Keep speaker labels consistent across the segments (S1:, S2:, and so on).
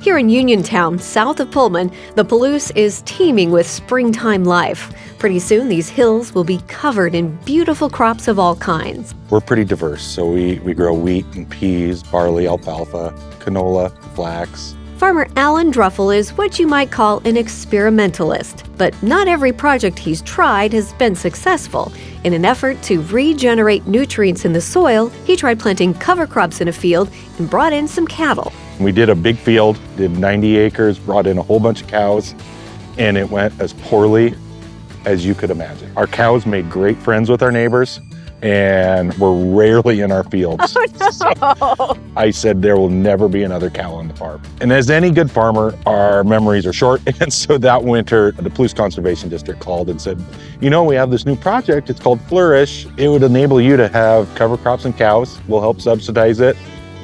S1: Here in Uniontown, south of Pullman, the Palouse is teeming with springtime life. Pretty soon, these hills will be covered in beautiful crops of all kinds.
S2: We're pretty diverse, so we grow wheat and peas, barley, alfalfa, canola, flax.
S1: Farmer Allen Druffel is what you might call an experimentalist, but not every project he's tried has been successful. In an effort to regenerate nutrients in the soil, he tried planting cover crops in a field and brought in some cattle.
S2: We did a big field, did 90 acres, brought in a whole bunch of cows, and it went as poorly as you could imagine. Our cows made great friends with our neighbors and were rarely in our fields.
S1: Oh, no.
S2: So I said there will never be another cow on the farm. And as any good farmer, our memories are short. And so that winter, the Palouse Conservation District called and said, you know, we have this new project. It's called FLOURISH. It would enable you to have cover crops and cows. We'll help subsidize it.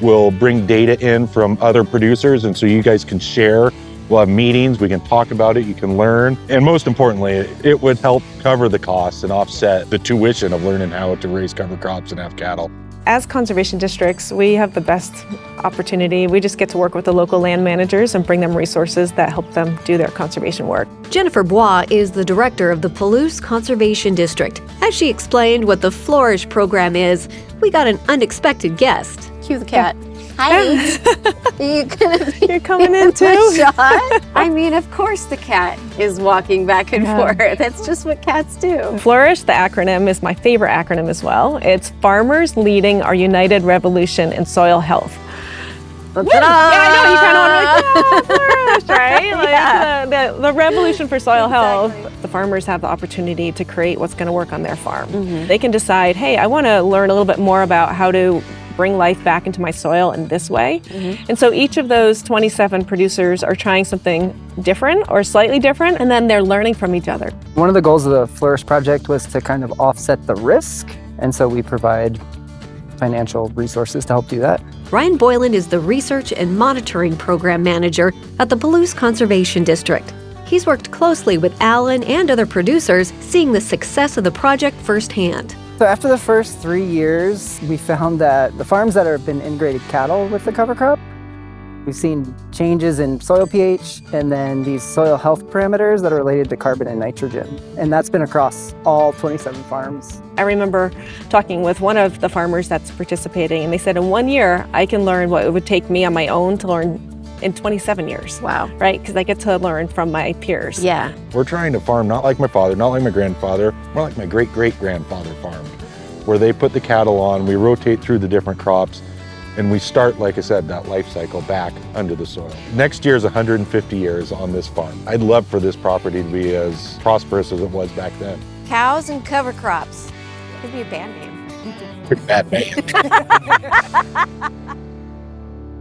S2: We'll bring data in from other producers, and so you guys can share. We'll have meetings, we can talk about it, you can learn. And most importantly, it would help cover the costs and offset the tuition of learning how to raise cover crops and have cattle.
S3: As conservation districts, we have the best opportunity. We just get to work with the local land managers and bring them resources that help them do their conservation work.
S1: Jennifer Bois is the director of the Palouse Conservation District. As she explained what the FLOURISH program is, we got an unexpected guest.
S4: Cue the cat. Hi.
S3: You're coming in too?
S4: Shot? I mean, of course the cat is walking back and forth. That's just what cats do.
S3: FLOURISH, the acronym, is my favorite acronym as well. It's Farmers Leading Our United Revolution in Soil Health.
S4: Yeah,
S3: I know, you kind of want to be like, FLOURISH, right? Like,
S4: Yeah.
S3: the revolution for soil health. The farmers have the opportunity to create what's going to work on their farm.
S4: Mm-hmm.
S3: They can decide, hey, I want to learn a little bit more about how to bring life back into my soil in this way.
S4: Mm-hmm.
S3: And so each of those 27 producers are trying something different or slightly different, and then they're learning from each other.
S5: One of the goals of the FLOURISH project was to kind of offset the risk, and so we provide financial resources to help do that.
S1: Ryan Boylan is the Research and Monitoring Program Manager at the Palouse Conservation District. He's worked closely with Allen and other producers, seeing the success of the project firsthand.
S5: So after the first 3 years, we found that the farms that have been integrated cattle with the cover crop, we've seen changes in soil pH and then these soil health parameters that are related to carbon and nitrogen. And that's been across all 27 farms.
S3: I remember talking with one of the farmers that's participating, and they said in 1 year, I can learn what it would take me on my own to learn in 27 years.
S4: Wow.
S3: Right? Because I get to learn from my peers.
S4: Yeah.
S2: We're trying to farm not like my father, not like my grandfather, more like my great-great-grandfather farmed, where they put the cattle on, we rotate through the different crops, and we start, like I said, that life cycle back under the soil. Next year is 150 years on this farm. I'd love for this property to be as prosperous as it was back then.
S4: Cows and cover crops. Could be a band name.
S2: Pretty bad name.